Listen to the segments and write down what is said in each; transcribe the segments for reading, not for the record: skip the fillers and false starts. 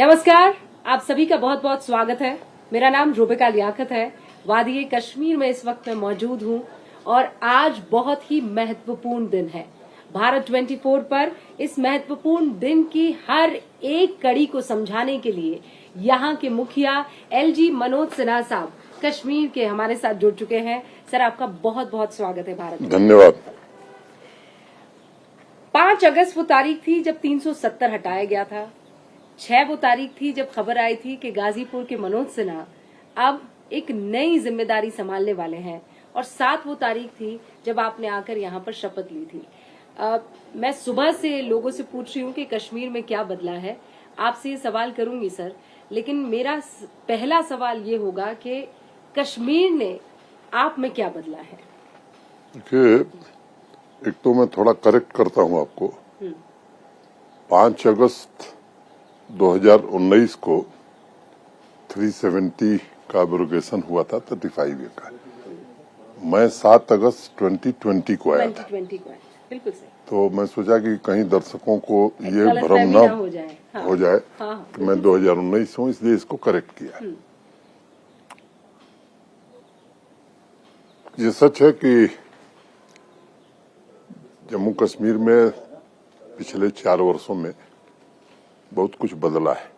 नमस्कार, आप सभी का बहुत बहुत स्वागत है। मेरा नाम रूबिका लियाकत है। वादी कश्मीर में इस वक्त मैं मौजूद हूं और आज बहुत ही महत्वपूर्ण दिन है। भारत 24 पर इस महत्वपूर्ण दिन की हर एक कड़ी को समझाने के लिए यहाँ के मुखिया एलजी मनोज सिन्हा साहब कश्मीर के हमारे साथ जुड़ चुके हैं। सर, आपका बहुत बहुत स्वागत है भारत में। धन्यवाद। 5 अगस्त वो तारीख थी जब 370 हटाया गया था। 6 वो तारीख थी जब खबर आई थी कि गाजीपुर के मनोज सिन्हा अब एक नई जिम्मेदारी संभालने वाले हैं, और 7 वो तारीख थी जब आपने आकर यहाँ पर शपथ ली थी। मैं सुबह से लोगों से पूछ रही हूँ कि कश्मीर में क्या बदला है। आपसे ये सवाल करूंगी सर, लेकिन मेरा पहला सवाल ये होगा कि कश्मीर ने आप में क्या बदला है? देखिए, एक तो मैं थोड़ा करेक्ट करता हूँ आपको। 5 अगस्त 2019 को 370 का एब्रोगेशन हुआ था 35 का। मैं 7 अगस्त 2020 को आया था। 2020 को बिल्कुल सही। तो मैं सोचा कि कहीं दर्शकों को ये भ्रम न हो जाए कि मैं 2019 हूँ, इसलिए इसको करेक्ट किया। ये सच है कि जम्मू कश्मीर में पिछले 4 वर्षों में बहुत कुछ बदला है।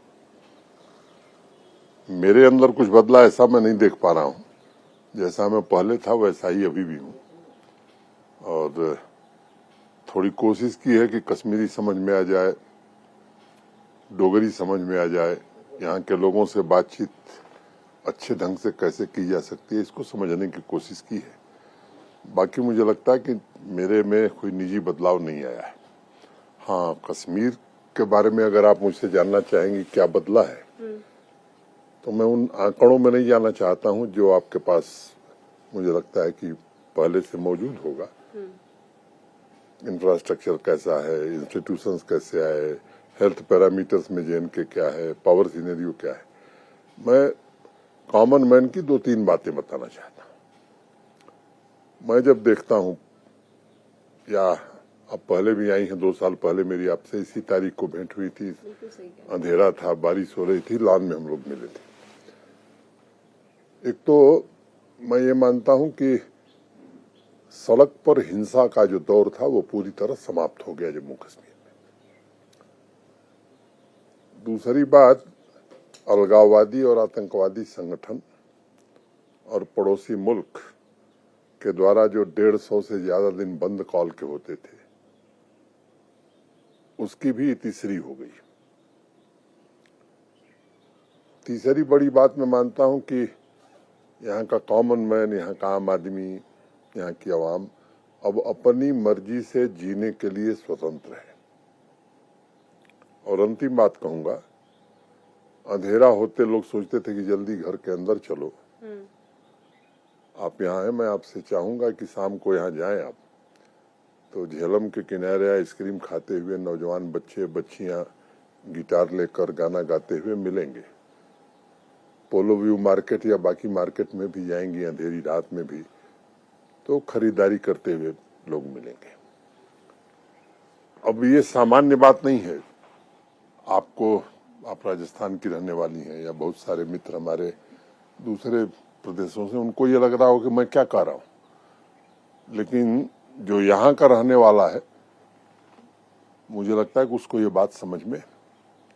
मेरे अंदर कुछ बदला ऐसा मैं नहीं देख पा रहा हूँ। जैसा मैं पहले था वैसा ही अभी भी हूँ, और थोड़ी कोशिश की है कि कश्मीरी समझ में आ जाए, डोगरी समझ में आ जाए, यहाँ के लोगों से बातचीत अच्छे ढंग से कैसे की जा सकती है, इसको समझने की कोशिश की है। बाकी मुझे लगता है कि मेरे में कोई निजी बदलाव नहीं आया है। हाँ, कश्मीर के बारे में अगर आप मुझसे जानना चाहेंगे क्या बदला है, तो मैं उन आंकड़ों में नहीं जाना चाहता हूं जो आपके पास मुझे लगता है कि पहले से मौजूद होगा। इंफ्रास्ट्रक्चर कैसा है, इंस्टीट्यूशंस कैसे आए, हेल्थ पैरामीटर्स में जेएनके क्या है, पावर सिनेरियो क्या है। मैं कॉमन मैन की 2-3 बातें बताना चाहता हूं। मैं जब देखता हूं, या अब पहले भी आई हैं, 2 साल पहले मेरी आपसे इसी तारीख को भेंट हुई थी। अंधेरा था, बारिश हो रही थी, लॉन में हम लोग मिले थे। एक तो मैं ये मानता हूं कि सड़क पर हिंसा का जो दौर था वो पूरी तरह समाप्त हो गया जम्मू कश्मीर में। दूसरी बात, अलगाववादी और आतंकवादी संगठन और पड़ोसी मुल्क के द्वारा जो 150 से ज्यादा दिन बंद कॉल के होते थे, उसकी भी तीसरी हो गई। तीसरी बड़ी बात मैं मानता हूं कि यहाँ का कॉमन मैन, यहाँ का आम आदमी, यहाँ की आवाम अब अपनी मर्जी से जीने के लिए स्वतंत्र है। और अंतिम बात कहूंगा, अंधेरा होते लोग सोचते थे कि जल्दी घर के अंदर चलो। आप यहाँ हैं, मैं आपसे चाहूंगा कि शाम को यहाँ जाएं आप, तो झेलम के किनारे आइसक्रीम खाते हुए नौजवान बच्चे बच्चियां गिटार लेकर गाना गाते हुए मिलेंगे। पोलो व्यू मार्केट या बाकी मार्केट में भी जाएंगी अंधेरी रात में भी, तो खरीदारी करते हुए लोग मिलेंगे। अब ये सामान्य बात नहीं है। आप राजस्थान की रहने वाली हैं, या बहुत सारे मित्र हमारे दूसरे प्रदेशों से, उनको ये लग रहा हो कि मैं क्या कह रहा हूं, लेकिन जो यहाँ का रहने वाला है, मुझे लगता है कि उसको ये बात समझ में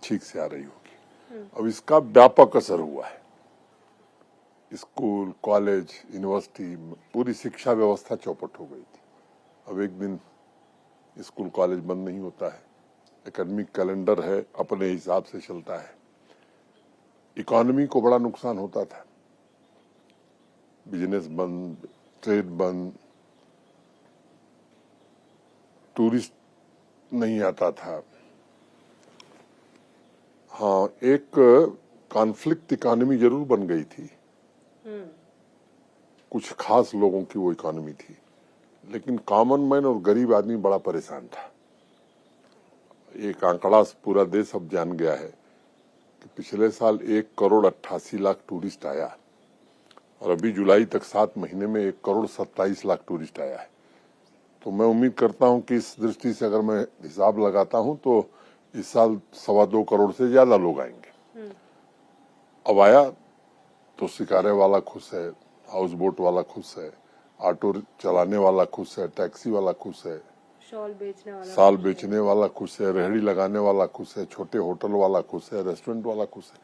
ठीक से आ रही होगी। अब इसका व्यापक असर हुआ है। स्कूल, कॉलेज, यूनिवर्सिटी, पूरी शिक्षा व्यवस्था चौपट हो गई थी। अब एक दिन स्कूल कॉलेज बंद नहीं होता है। एकेडमिक कैलेंडर है, अपने हिसाब से चलता है। इकोनॉमी को बड़ा नुकसान होता था, बिजनेस बंद, ट्रेड बंद, टूरिस्ट नहीं आता था। हाँ, एक कॉन्फ्लिक्ट इकोनॉमी जरूर बन गई थी, कुछ खास लोगों की वो इकोनॉमी थी, लेकिन कॉमन मैन और गरीब आदमी बड़ा परेशान था। एक आंकड़ा पूरा देश अब जान गया है कि पिछले साल 1,88,00,000 टूरिस्ट आया, और अभी जुलाई तक 7 महीने में 1,27,00,000 टूरिस्ट आया है। तो मैं उम्मीद करता हूं कि इस दृष्टि से अगर मैं हिसाब लगाता हूं तो इस साल 2.25 करोड़ से ज्यादा लोग आएंगे। अब आया तो शिकारे वाला खुश है, हाउस बोट वाला खुश है, ऑटो चलाने वाला खुश है, टैक्सी वाला खुश है, शॉल बेचने वाला खुश है, रेहड़ी लगाने वाला खुश है, छोटे होटल वाला खुश है, रेस्टोरेंट वाला खुश है।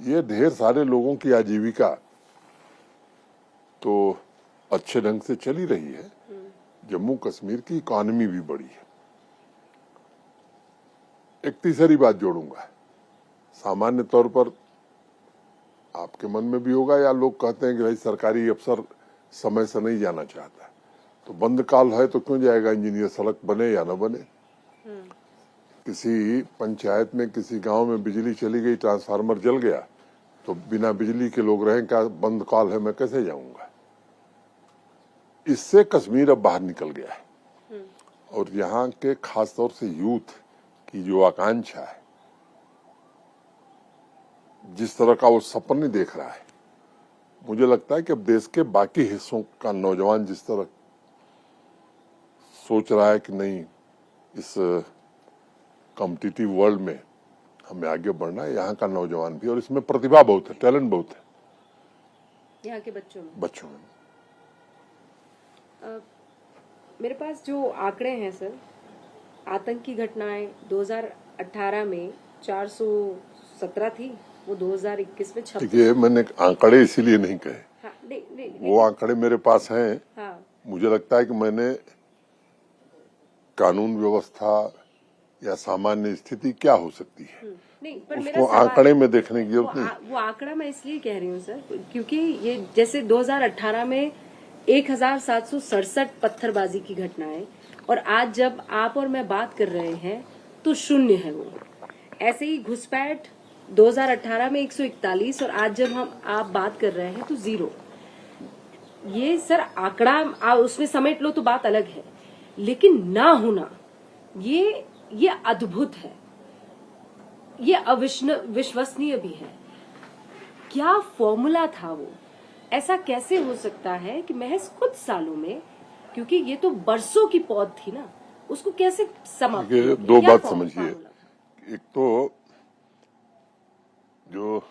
ये ढेर सारे लोगों की आजीविका तो अच्छे ढंग से चली रही है। जम्मू कश्मीर की इकोनॉमी भी बढ़ी है। एक तीसरी बात जोड़ूंगा, सामान्य तौर पर आपके मन में भी होगा या लोग कहते हैं कि भाई सरकारी अफसर समय से नहीं जाना चाहता, तो बंद काल है तो क्यों जाएगा इंजीनियर, सड़क बने या न बने। किसी पंचायत में किसी गांव में बिजली चली गई, ट्रांसफार्मर जल गया, तो बिना बिजली के लोग रहें क्या, बंद काल है मैं कैसे जाऊंगा। इससे कश्मीर अब बाहर निकल गया है और यहाँ के खासतौर से यूथ की जो आकांक्षा है, जिस तरह का वो सपने देख रहा है, मुझे लगता है कि अब देश के बाकी हिस्सों का नौजवान जिस तरह सोच रहा है कि नहीं इस कॉम्पिटिटिव वर्ल्ड में हमें आगे बढ़ना है, यहाँ का नौजवान भी, और इसमें प्रतिभा बहुत है, टैलेंट बहुत है यहाँ के बच्चों में। मेरे पास जो आंकड़े हैं सर, आतंकी घटनाएं 2018 में 417 थी, वो 2021 में 26। देखिए, मैंने आंकड़े इसीलिए नहीं कहे। हाँ, नहीं, वो आंकड़े मेरे पास हैं। हाँ। मुझे लगता है कि मैंने कानून व्यवस्था या सामान्य स्थिति क्या हो सकती है नहीं, पर उसको आंकड़े में देखने की जरूरत नहीं। वो आंकड़ा मैं इसलिए कह रही हूँ सर, क्योंकि ये जैसे 2018 में 1767 पत्थरबाजी की घटनाएं, और आज जब आप और मैं बात कर रहे हैं तो 0 है वो। ऐसे ही घुसपैठ 2018 में 141, और आज जब आप बात कर रहे हैं तो 0। ये सर आंकड़ा उसमें समेट लो तो बात अलग है, लेकिन ना होना ये अद्भुत है, ये अविश्वसनीय भी है। क्या फॉर्मूला था वो? ऐसा कैसे हो सकता है कि महज कुछ सालों में, क्योंकि ये तो बरसों की पौध थी ना, उसको कैसे समाप्त? दो बात समझिए, एक तो जो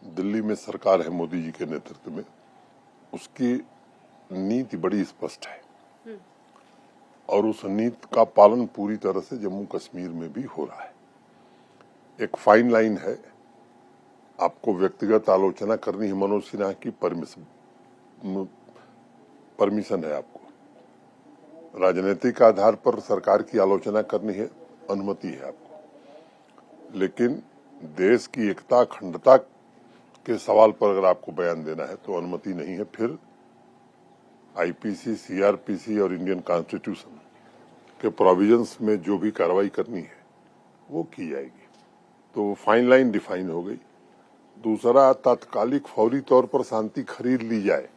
दिल्ली में सरकार है मोदी जी के नेतृत्व में, उसकी नीति बड़ी स्पष्ट है और उस नीति का पालन पूरी तरह से जम्मू कश्मीर में भी हो रहा है। एक फाइन लाइन है, आपको व्यक्तिगत आलोचना करनी है, मनोज सिन्हा की परमिशन है, आपको राजनीतिक आधार पर सरकार की आलोचना करनी है, अनुमति है आपको, लेकिन देश की एकता अखंडता के सवाल पर अगर आपको बयान देना है तो अनुमति नहीं है। फिर आईपीसी, सीआरपीसी और इंडियन कॉन्स्टिट्यूशन के प्रोविजंस में जो भी कार्रवाई करनी है वो की जाएगी। तो फाइन लाइन डिफाइन हो गई। दूसरा, तात्कालिक फौरी तौर पर शांति खरीद ली जाए,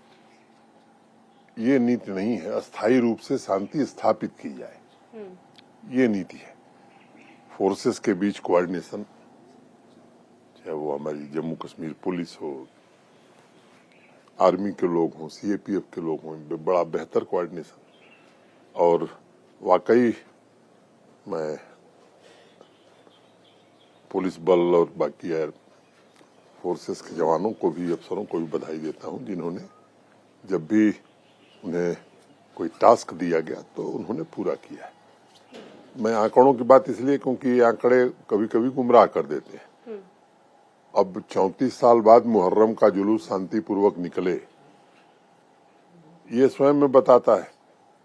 ये नीति नहीं है। अस्थायी रूप से शांति स्थापित की जाए, ये नीति है। फोर्सेस के बीच कोऑर्डिनेशन, चाहे वो हमारी जम्मू कश्मीर पुलिस हो, आर्मी के लोग हों, सीएपीएफ के लोग हों, बड़ा बेहतर कोऑर्डिनेशन। और वाकई मैं पुलिस बल और बाकी एयर फोर्सेस के जवानों को भी, अफसरों को भी बधाई देता हूं, जिन्होंने जब भी उन्हें कोई टास्क दिया गया तो उन्होंने पूरा किया। मैं आंकड़ों की बात इसलिए क्योंकि ये आंकड़े कभी कभी गुमराह कर देते हैं। अब 34 साल बाद मुहर्रम का जुलूस शांतिपूर्वक निकले, ये स्वयं में बताता है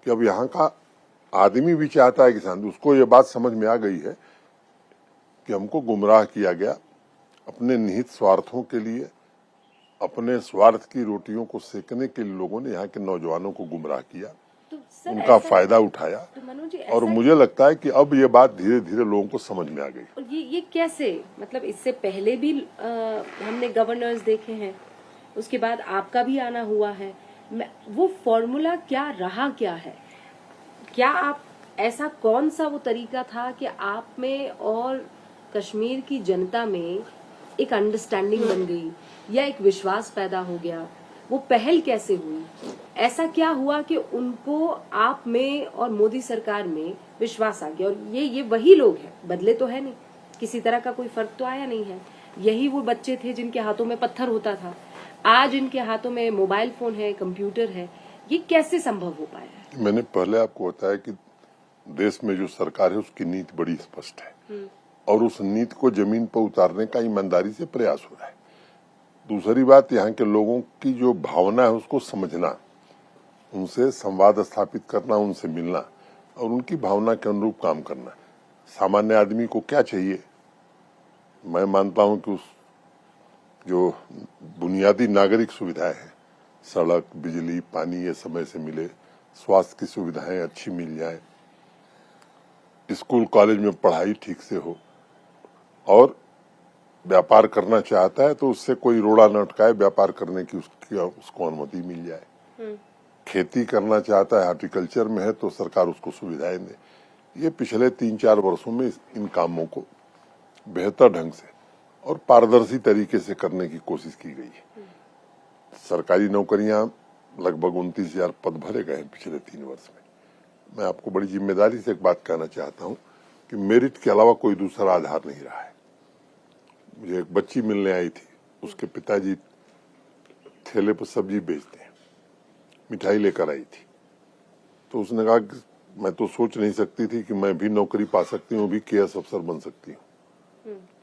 कि अब यहाँ का आदमी भी चाहता है कि शांति, उसको ये बात समझ में आ गई है कि हमको गुमराह किया गया। अपने निहित स्वार्थों के लिए, अपने स्वार्थ की रोटियों को सेकने के लिए लोगों ने यहाँ के नौजवानों को गुमराह किया, तो उनका फायदा उठाया। तो और मुझे लगता है कि अब ये बात धीरे धीरे लोगों को समझ में आ गई। और ये कैसे, मतलब इससे पहले भी हमने गवर्नर्स देखे हैं, उसके बाद आपका भी आना हुआ है, वो फॉर्मूला क्या रहा, क्या है? क्या आप, ऐसा कौन सा वो तरीका था कि आप में और कश्मीर की जनता में एक अंडरस्टैंडिंग बन गई या एक विश्वास पैदा हो गया? वो पहल कैसे हुई? ऐसा क्या हुआ कि उनको आप में और मोदी सरकार में विश्वास आ गया? और ये वही लोग हैं, बदले तो है नहीं, किसी तरह का कोई फर्क तो आया नहीं है। यही वो बच्चे थे जिनके हाथों में पत्थर होता था। आज इनके हाथों में मोबाइल फोन है, कंप्यूटर है। ये कैसे संभव हो पाया है? मैंने पहले आपको बताया कि देश में जो सरकार है उसकी नीति बड़ी स्पष्ट है और उस नीति को जमीन पर उतारने का ईमानदारी से प्रयास हो रहा है। दूसरी बात, यहाँ के लोगों की जो भावना है उसको समझना, उनसे संवाद स्थापित करना, उनसे मिलना और उनकी भावना के अनुरूप काम करना। सामान्य आदमी को क्या चाहिए? मैं मानता हूं कि उस जो बुनियादी नागरिक सुविधाएं हैं, सड़क, बिजली, पानी, ये समय से मिले, स्वास्थ्य की सुविधाएं अच्छी मिल जाए, स्कूल कॉलेज में पढ़ाई ठीक से हो, और व्यापार करना चाहता है तो उससे कोई रोड़ा न अटकाए, व्यापार करने की उसको अनुमति मिल जाए। खेती करना चाहता है, हॉर्टिकल्चर में है तो सरकार उसको सुविधाएं दे। ये पिछले 3-4 वर्षों में इन कामों को बेहतर ढंग से और पारदर्शी तरीके से करने की कोशिश की गई है। सरकारी नौकरियां लगभग 29,000 पद भरे गए हैं पिछले 3 वर्ष में। मैं आपको बड़ी जिम्मेदारी से एक बात कहना चाहता हूं कि मेरिट के अलावा कोई दूसरा आधार नहीं रहा है। मुझे एक बच्ची मिलने आई थी, उसके पिताजी ठेले पर सब्जी बेचते हैं, मिठाई लेकर आई थी, तो उसने कहा कि मैं तो सोच नहीं सकती थी कि मैं भी नौकरी पा सकती हूँ, भी केएस अफसर बन सकती हूँ।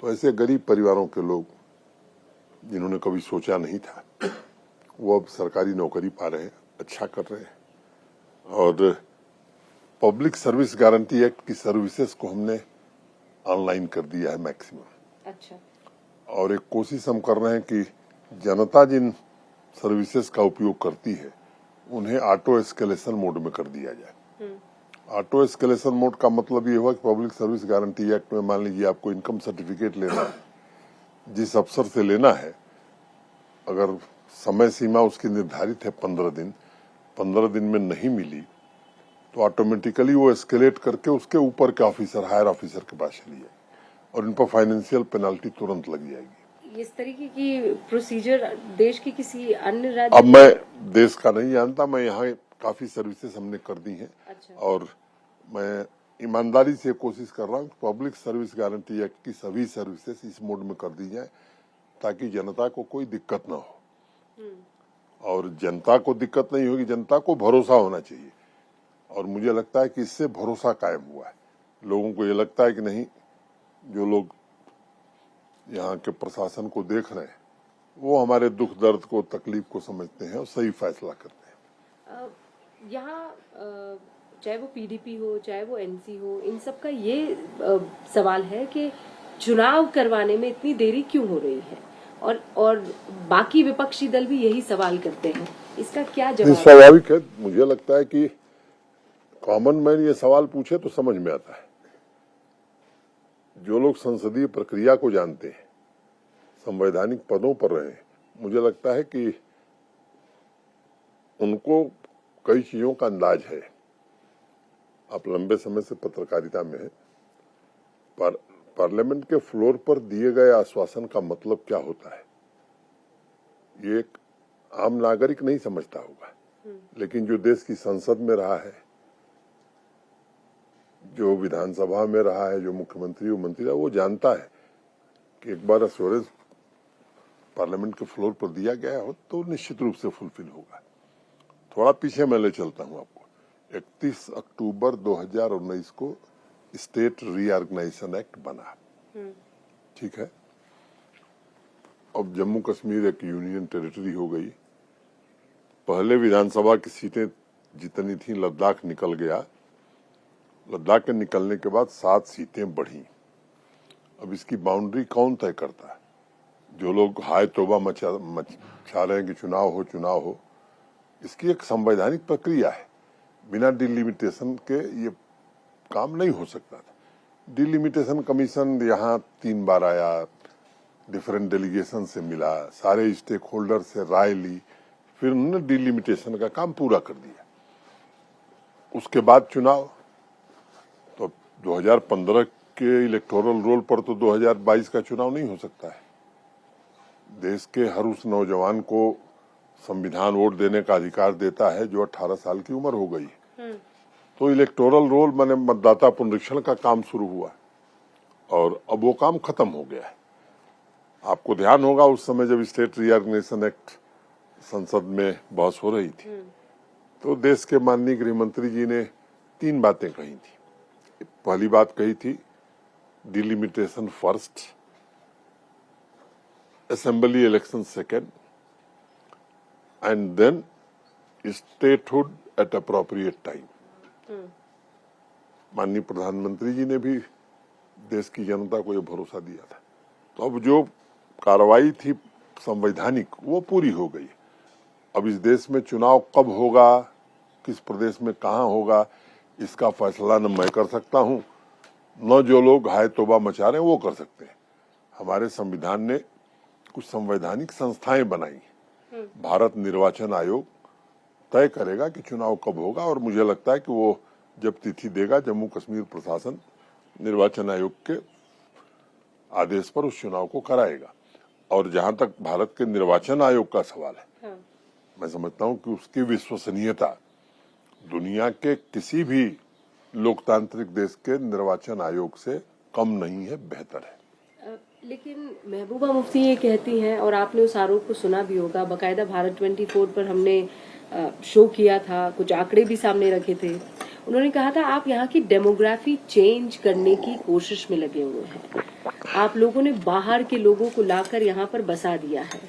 तो ऐसे गरीब परिवारों के लोग जिन्होंने कभी सोचा नहीं था, वो अब सरकारी नौकरी पा रहे हैं, अच्छा कर रहे हैं। और पब्लिक सर्विस गारंटी एक्ट की सर्विसेज को हमने ऑनलाइन कर दिया है मैक्सिमम। अच्छा। और एक कोशिश हम कर रहे हैं कि जनता जिन सर्विसेज का उपयोग करती है उन्हें ऑटो एस्केलेशन मोड में कर दिया जाए। ऑटो एस्केलेशन मोड का मतलब ये हुआ कि पब्लिक सर्विस गारंटी एक्ट में मान लीजिए आपको इनकम सर्टिफिकेट लेना है, जिस अफसर से लेना है, अगर समय सीमा उसकी निर्धारित है 15 दिन, 15 दिन में नहीं मिली तो ऑटोमेटिकली वो एस्केलेट करके उसके ऊपर के ऑफिसर, हायर ऑफिसर के पास चली जाएगी और इन पर फाइनेंशियल पेनल्टी तुरंत लग जाएगी। इस तरीके की प्रोसीजर देश के किसी अन्य राज्य? अब मैं देश का नहीं जानता, मैं यहाँ काफी सर्विसेज हमने कर दी हैं। अच्छा। और मैं ईमानदारी से कोशिश कर रहा हूँ कि पब्लिक सर्विस गारंटी एक्ट की सभी सर्विसेज इस मोड में कर दी जाए ताकि जनता को कोई दिक्कत ना हो। और जनता को दिक्कत नहीं होगी, जनता को भरोसा होना चाहिए। और मुझे लगता है कि इससे भरोसा कायम हुआ है। लोगों को ये लगता है कि नहीं, जो लोग यहाँ के प्रशासन को देख रहे हैं वो हमारे दुख दर्द को, तकलीफ को समझते हैं और सही फैसला करते हैं। यहाँ चाहे वो पीडीपी हो, चाहे वो एनसी हो, इन सब का ये सवाल है कि चुनाव करवाने में इतनी देरी क्यों हो रही है, और बाकी विपक्षी दल भी यही सवाल करते हैं। इसका क्या जवाब? स्वाभाविक है। मुझे लगता है कि कॉमन मैन ये सवाल पूछे तो समझ में आता है। जो लोग संसदीय प्रक्रिया को जानते हैं, संवैधानिक पदों पर रहे हैं, मुझे लगता है कि उनको कई चीजों का अंदाज है। आप लंबे समय से पत्रकारिता में है, पार्लियामेंट के फ्लोर पर दिए गए आश्वासन का मतलब क्या होता है ये एक आम नागरिक नहीं समझता होगा, लेकिन जो देश की संसद में रहा है, जो विधानसभा में रहा है, जो मुख्यमंत्री और मंत्री रहा, वो जानता है कि एक बार एश्योरेंस पार्लियामेंट के फ्लोर पर दिया गया हो तो निश्चित रूप से फुलफिल होगा। थोड़ा पीछे मैं ले चलता हूं आपको। 31 अक्टूबर 2019 को स्टेट रीऑर्गेनाइजेशन एक्ट बना, ठीक है। अब जम्मू कश्मीर एक यूनियन टेरिटरी हो गई। पहले विधानसभा की सीटें जितनी थी, लद्दाख निकल गया। लद्दाख के निकलने के बाद 7 सीटें बढ़ी। अब इसकी बाउंड्री कौन तय करता है? जो लोग हाय तौबा मचा रहे हैं कि चुनाव हो, इसकी एक संवैधानिक प्रक्रिया है। बिना डिलिमिटेशन के ये काम नहीं हो सकता था। डिलिमिटेशन कमीशन यहाँ 3 बार आया, डिफरेंट डेलीगेशन से मिला, सारे स्टेक होल्डर से राय ली, फिर उन्होंने डिलिमिटेशन का काम पूरा कर दिया। उसके बाद चुनाव, तो 2015 के इलेक्टोरल रोल पर तो 2022 का चुनाव नहीं हो सकता है। देश के हर उस नौजवान को संविधान वोट देने का अधिकार देता है जो 18 साल की उम्र हो गई है। तो इलेक्टोरल रोल माने मतदाता पुनरीक्षण का काम शुरू हुआ और अब वो काम खत्म हो गया है। आपको ध्यान होगा उस समय जब स्टेट रीऑर्गेनाइजेशन एक्ट संसद में बहस हो रही थी तो देश के माननीय गृह मंत्री जी ने 3 बातें कही थी। पहली बात कही थी delimitation first, assembly election second and then statehood at appropriate time. माननीय प्रधानमंत्री जी ने भी देश की जनता को यह भरोसा दिया था। तो अब जो कार्रवाई थी संवैधानिक वो पूरी हो गई। अब इस देश में चुनाव कब होगा, किस प्रदेश में कहां होगा, इसका फैसला न मैं कर सकता हूं न जो लोग हाय तौबा मचा रहे हैं वो कर सकते हैं। हमारे संविधान ने कुछ संवैधानिक संस्थाएं बनाई। भारत निर्वाचन आयोग तय करेगा कि चुनाव कब होगा और मुझे लगता है कि वो जब तिथि देगा जम्मू कश्मीर प्रशासन निर्वाचन आयोग के आदेश पर उस चुनाव को कराएगा। और जहां तक भारत के निर्वाचन आयोग का सवाल है, मैं समझता हूं कि उसकी विश्वसनीयता दुनिया के किसी भी लोकतांत्रिक देश के निर्वाचन आयोग से कम नहीं है, बेहतर है। लेकिन महबूबा मुफ्ती ये कहती हैं, और आपने उस आरोप को सुना भी होगा, बकायदा भारत 24 पर हमने शो किया था, कुछ आंकड़े भी सामने रखे थे। उन्होंने कहा था आप यहाँ की डेमोग्राफी चेंज करने की कोशिश में लगे हुए हैं, आप लोगों ने बाहर के लोगों को लाकर यहाँ पर बसा दिया है,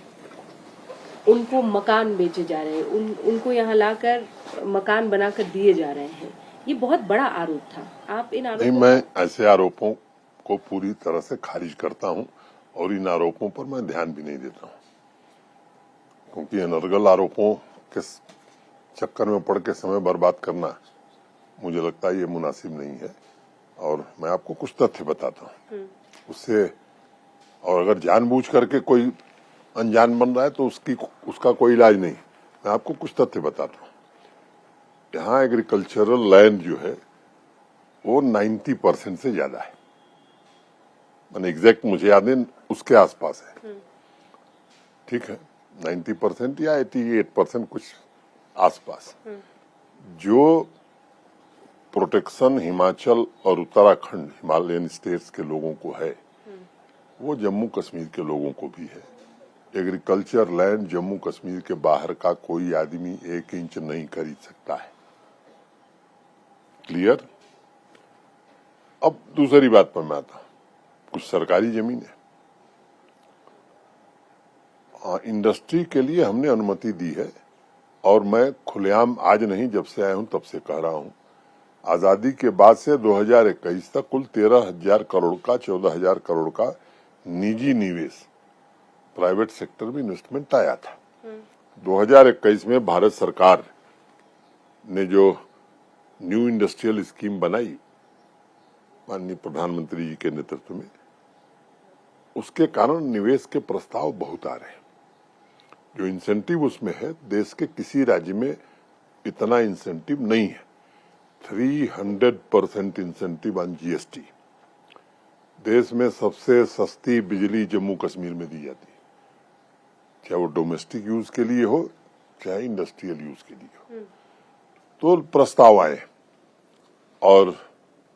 उनको मकान बेचे जा रहे हैं, उनको यहाँ लाकर मकान बनाकर दिए जा रहे हैं। ये बहुत बड़ा आरोप था। आप इन आरोपों नहीं, मैं ऐसे आरोपों को पूरी तरह से खारिज करता हूं और इन आरोपों पर मैं ध्यान भी नहीं देता हूं, क्योंकि अनर्गल आरोपों के चक्कर में पड़ के समय बर्बाद करना मुझे लगता है ये मुनासिब नहीं है। और मैं आपको कुछ तथ्य बताता हूं उससे, और अगर जानबूझ करके कोई अनजान बन रहा है तो उसका कोई इलाज नहीं। मैं आपको कुछ तथ्य बताता हूं। यहाँ एग्रीकल्चरल लैंड जो है वो 90% से ज्यादा है, मैंने एग्जैक्ट मुझे याद नहीं, उसके आसपास है, ठीक है, 90% या 88% कुछ आसपास। जो प्रोटेक्शन हिमाचल और उत्तराखंड हिमालयन स्टेट्स के लोगों को है वो जम्मू कश्मीर के लोगों को भी है। एग्रीकल्चर लैंड जम्मू कश्मीर के बाहर का कोई आदमी 1 इंच नहीं खरीद सकता है। क्लियर? अब दूसरी बात पर मैं आता हूं। कुछ सरकारी जमीन है, इंडस्ट्री के लिए हमने अनुमति दी है और मैं खुलेआम आज नहीं जब से आया हूं तब से कह रहा हूं, आजादी के बाद से 2021 तक कुल 13,000 करोड़ का 14,000 करोड़ का निजी निवेश प्राइवेट सेक्टर में इन्वेस्टमेंट आया था। 2021 में भारत सरकार ने जो न्यू इंडस्ट्रियल स्कीम बनाई माननीय प्रधानमंत्री जी के नेतृत्व में, उसके कारण निवेश के प्रस्ताव बहुत आ रहे हैं। जो इंसेंटिव उसमें है देश के किसी राज्य में इतना इंसेंटिव नहीं है। 300% इंसेंटिव ऑन जीएसटी। देश में सबसे सस्ती बिजली जम्मू कश्मीर में दी जाती है, चाहे वो डोमेस्टिक यूज के लिए हो चाहे इंडस्ट्रियल यूज के लिए हो। तो प्रस्ताव आए और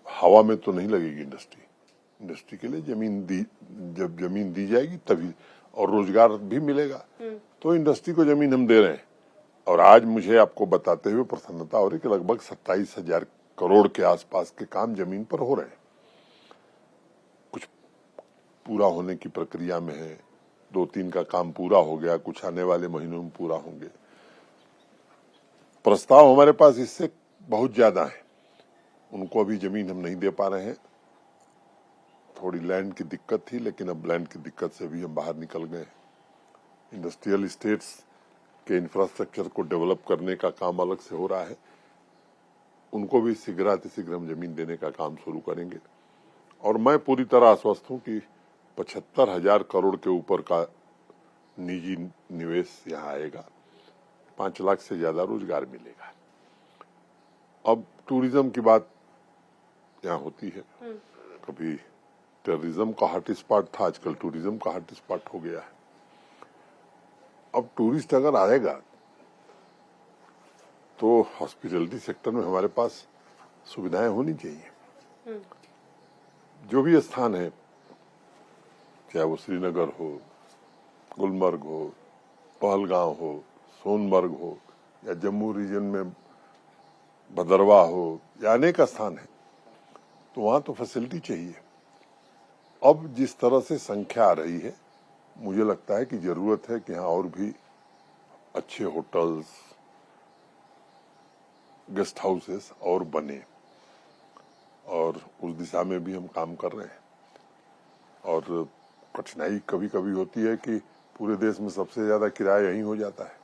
हवा में तो नहीं लगेगी इंडस्ट्री के लिए जब जमीन दी जाएगी तभी, और रोजगार भी मिलेगा। तो इंडस्ट्री को जमीन हम दे रहे हैं। और आज मुझे आपको बताते हुए प्रसन्नता हो रही कि लगभग 27,000 करोड़ के आसपास के काम जमीन पर हो रहे हैं। कुछ पूरा होने की प्रक्रिया में है, 2-3 का काम पूरा हो गया, कुछ आने वाले महीनों में पूरा होंगे। प्रस्ताव हमारे पास इससे बहुत ज्यादा है, उनको अभी जमीन हम नहीं दे पा रहे हैं। थोड़ी लैंड की दिक्कत थी, लेकिन अब लैंड की दिक्कत से भी हम बाहर निकल गए। इंडस्ट्रियल स्टेट्स के इंफ्रास्ट्रक्चर को डेवलप करने का काम अलग से हो रहा है, उनको भी शीघ्र हम जमीन देने का काम शुरू करेंगे। और मैं पूरी तरह आश्वस्त हूं कि 75,000 करोड़ के ऊपर का निजी निवेश यहाँ आएगा, 5 लाख से ज्यादा रोजगार मिलेगा। अब टूरिज्म की बात यहाँ होती है, कभी टेररिज्म का हॉट स्पॉट था, आजकल टूरिज्म का हॉट स्पॉट हो गया है। अब टूरिस्ट अगर आएगा तो हॉस्पिटैलिटी सेक्टर में हमारे पास सुविधाएं होनी चाहिए। जो भी स्थान है, चाहे वो श्रीनगर हो, गुलमर्ग हो, पहलगांव हो, सोनमर्ग हो, या जम्मू रीजन में भदरवा हो, या अनेक स्थान है, तो वहां तो फैसिलिटी चाहिए। अब जिस तरह से संख्या आ रही है, मुझे लगता है कि जरूरत है कि यहाँ और भी अच्छे होटल्स, गेस्ट हाउसेस और बने, और उस दिशा में भी हम काम कर रहे हैं। और कठिनाई कभी कभी होती है कि पूरे देश में सबसे ज्यादा किराया यहीं हो जाता है,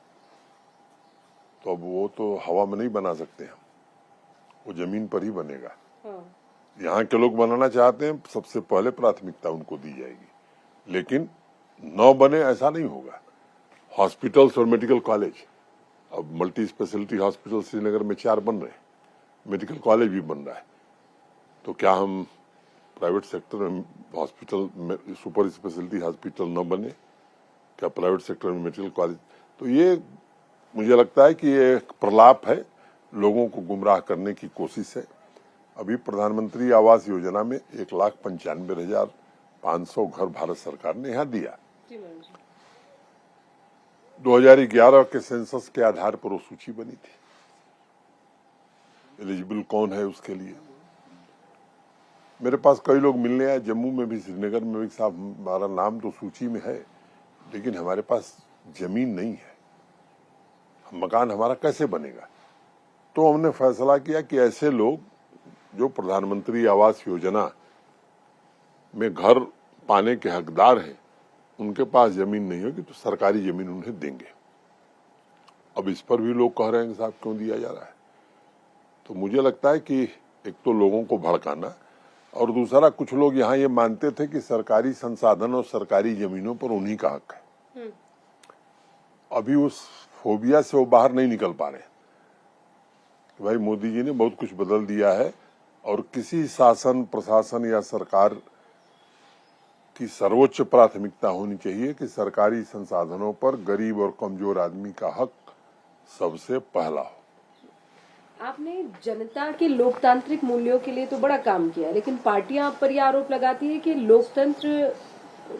तो अब वो तो हवा में नहीं बना सकते हम, वो जमीन पर ही बनेगा। यहाँ के लोग बनाना चाहते हैं, सबसे पहले प्राथमिकता उनको दी जाएगी, लेकिन न बने ऐसा नहीं होगा। हॉस्पिटल्स और मेडिकल कॉलेज, अब मल्टी स्पेशलिटी हॉस्पिटल श्रीनगर में 4 बन रहे हैं, मेडिकल कॉलेज भी बन रहा है, तो क्या हम प्राइवेट सेक्टर में हॉस्पिटल में सुपर स्पेशलिटी हॉस्पिटल न बने? क्या प्राइवेट सेक्टर में मेडिकल कॉलेज? तो ये मुझे लगता है कि ये एक प्रलाप है, लोगों को गुमराह करने की कोशिश है। अभी प्रधानमंत्री आवास योजना में 1,95,500 घर भारत सरकार ने यहाँ दिया। 2011 के सेंसस के आधार पर वो सूची बनी थी, एलिजिबल कौन है उसके लिए। मेरे पास कई लोग मिलने आए, जम्मू में भी, श्रीनगर में भी, साहब हमारा नाम तो सूची में है, लेकिन हमारे पास जमीन नहीं है, मकान हमारा कैसे बनेगा? तो हमने फैसला किया कि ऐसे लोग जो प्रधानमंत्री आवास योजना में घर पाने के हकदार हैं, उनके पास जमीन नहीं होगी तो सरकारी जमीन उन्हें देंगे। अब इस पर भी लोग कह रहे हैं कि साहब क्यों दिया जा रहा है? तो मुझे लगता है कि एक तो लोगों को भड़काना, और दूसरा कुछ लोग यहाँ ये मानते थे कि सरकारी संसाधन और सरकारी जमीनों पर उन्हीं का हक है। अभी उस फोबिया से वो बाहर नहीं निकल पा रहे कि भाई मोदी जी ने बहुत कुछ बदल दिया है, और किसी शासन, प्रशासन या सरकार की सर्वोच्च प्राथमिकता होनी चाहिए कि सरकारी संसाधनों पर गरीब और कमजोर आदमी का हक सबसे पहला हो। आपने जनता के लोकतांत्रिक मूल्यों के लिए तो बड़ा काम किया, लेकिन पार्टियां आप पर यह आरोप लगाती है कि लोकतंत्र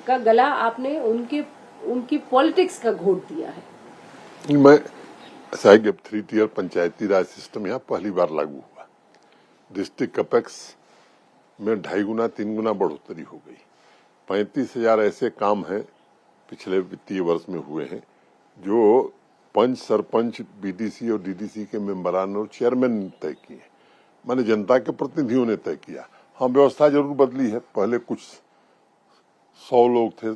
का गला आपने उनकी पॉलिटिक्स का घोट दिया है। मैं ऐसा है कि 3 टियर पंचायती राज सिस्टम यहाँ पहली बार लागू हुआ, डिस्ट्रिक्ट अपेक्स में 2.5 गुना 3 गुना बढ़ोतरी हो गई। 35,000 ऐसे काम हैं पिछले वित्तीय वर्ष में हुए हैं जो पंच, सरपंच, बीडीसी और डीडीसी के मेंबरान और चेयरमैन ने तय किए, माने जनता के प्रतिनिधियों ने तय किया। हाँ, व्यवस्था जरूर बदली है, पहले कुछ 100 लोग थे,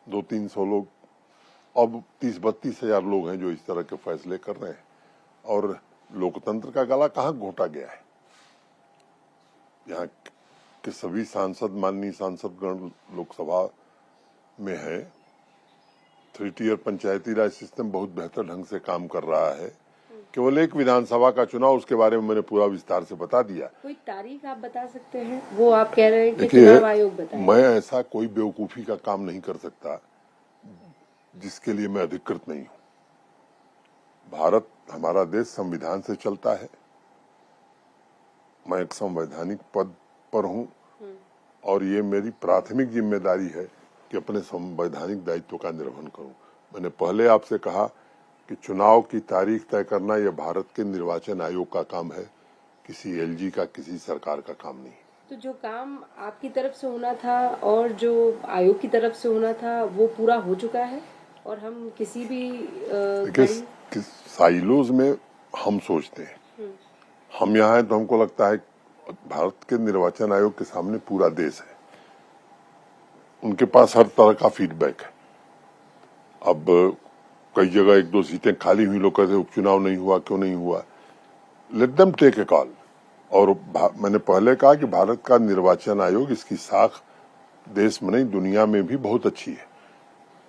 200-300 लोग, अब 30-32 हजार लोग हैं जो इस तरह के फैसले कर रहे हैं, और लोकतंत्र का गला कहाँ घोटा गया है। यहाँ के सभी सांसद, माननीय सांसदगण लोकसभा में है। 3 टियर पंचायती राज सिस्टम बहुत बेहतर ढंग से काम कर रहा है। केवल एक विधानसभा का चुनाव, उसके बारे में मैंने पूरा विस्तार से बता दिया। कोई तारीख आप बता सकते हैं? वो आप कह रहे हैं कि चुनाव आयोग बताए। मैं ऐसा कोई बेवकूफी का काम नहीं कर सकता जिसके लिए मैं अधिकृत नहीं हूँ। भारत, हमारा देश संविधान से चलता है, मैं एक संवैधानिक पद पर हूँ, और ये मेरी प्राथमिक जिम्मेदारी है कि अपने संवैधानिक दायित्व का निर्वहन करूं। मैंने पहले आपसे कहा कि चुनाव की तारीख तय करना यह भारत के निर्वाचन आयोग का काम है, किसी एलजी का, किसी सरकार का काम नहीं। तो जो काम आपकी तरफ से होना था और जो आयोग की तरफ से होना था वो पूरा हो चुका है, और हम किसी भी साइलोज में हम सोचते हैं, हम यहाँ हैं तो हमको लगता है भारत के निर्वाचन आयोग के सामने पूरा देश है, उनके पास हर तरह का फीडबैक है। अब कई जगह 1-2 सीटें खाली हुई, लोग कहते उपचुनाव नहीं हुआ, क्यों नहीं हुआ? Let them take a call. और मैंने पहले कहा कि भारत का निर्वाचन आयोग, इसकी साख देश में नहीं दुनिया में भी बहुत अच्छी है।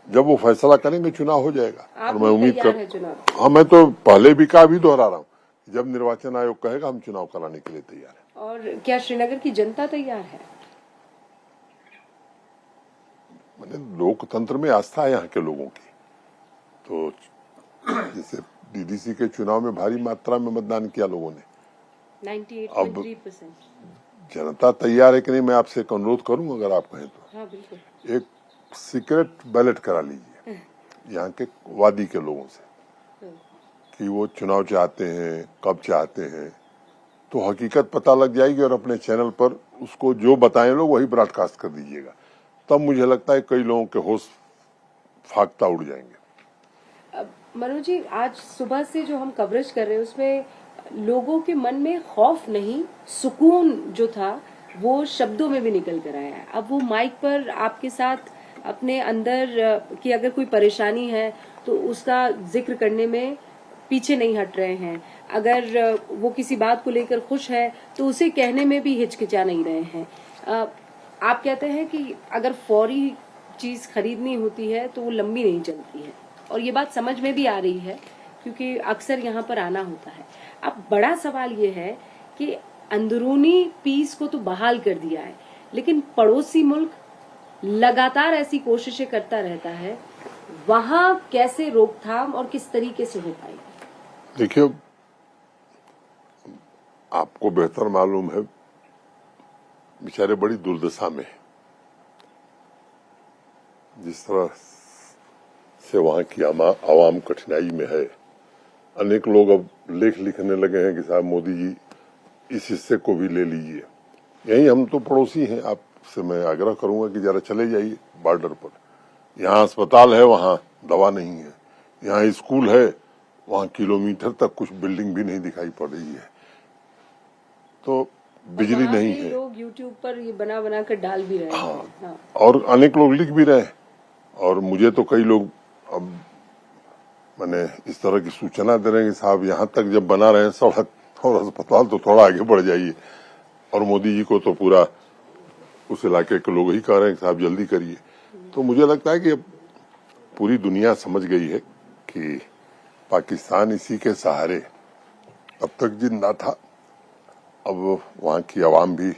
जब वो फैसला करेंगे चुनाव हो जाएगा, और मैं उम्मीद कर, हाँ, मैं तो पहले भी कहा, भी दोहरा रहा हूँ, जब निर्वाचन आयोग कहेगा हम चुनाव कराने के लिए तैयार है। और क्या श्रीनगर की जनता तैयार है? मैंने लोकतंत्र में आस्था है यहाँ के लोगों की, तो जैसे डीडीसी के चुनाव में भारी मात्रा में मतदान किया लोगों ने, 98.3%। जनता तैयार है कि नहीं, मैं आपसे एक अनुरोध करूं, अगर आप कहें तो। हाँ, बिल्कुल। एक सीक्रेट बैलेट करा लीजिए यहाँ के वादी के लोगों से कि वो चुनाव चाहते हैं, कब चाहते हैं, तो हकीकत पता लग जाएगी और अपने चैनल पर उसको जो बताएं लोग वही ब्रॉडकास्ट कर दीजिएगा। तब मुझे लगता है कई लोगों के होश फाख्ता उड़ जाएंगे। मनोज जी, आज सुबह से जो हम कवरेज कर रहे हैं उसमें लोगों के मन में खौफ नहीं, सुकून जो था वो शब्दों में भी निकल कर आया है। अब वो माइक पर आपके साथ अपने अंदर की अगर कोई परेशानी है तो उसका जिक्र करने में पीछे नहीं हट रहे हैं। अगर वो किसी बात को लेकर खुश है तो उसे कहने में भी हिचकिचा नहीं रहे हैं। आप कहते हैं कि अगर फौरी चीज खरीदनी होती है तो वो लंबी नहीं चलती है, और ये बात समझ में भी आ रही है क्योंकि अक्सर यहाँ पर आना होता है। अब बड़ा सवाल ये है कि अंदरूनी पीस को तो बहाल कर दिया है, लेकिन पड़ोसी मुल्क लगातार ऐसी कोशिशें करता रहता है, वहां कैसे रोकथाम और किस तरीके से हो पाएगी? देखिए, आपको बेहतर मालूम है, बेचारे बड़ी दुर्दशा में है। जिस तरह से वहां की आवाम कठिनाई में है, अनेक लोग अब लेख लिखने लगे हैं कि साहब मोदी जी इस हिस्से को भी ले लीजिए। यही हम तो पड़ोसी हैं, आपसे मैं आग्रह करूंगा कि जरा चले जाइए बॉर्डर पर। यहाँ अस्पताल है, वहाँ दवा नहीं है। यहाँ स्कूल है, वहाँ किलोमीटर तक कुछ बिल्डिंग भी नहीं दिखाई पड़ रही है। तो बिजली नहीं है। लोग यूट्यूब पर ये बना बना कर डाल भी रहे हैं। हाँ। और अनेक लोग लिख भी रहे हैं, और मुझे तो कई लोग अब मैंने इस तरह की सूचना दे रहे हैं कि साहब यहाँ तक जब बना रहे हैं सड़क और अस्पताल तो थोड़ा आगे बढ़ जाइए। और मोदी जी को तो पूरा उस इलाके के लोग ही कह रहे हैं कि साहब जल्दी करिए। तो मुझे लगता है कि अब पूरी दुनिया समझ गई है कि पाकिस्तान इसी के सहारे अब तक जिंदा था। अब वहाँ की आवाम भी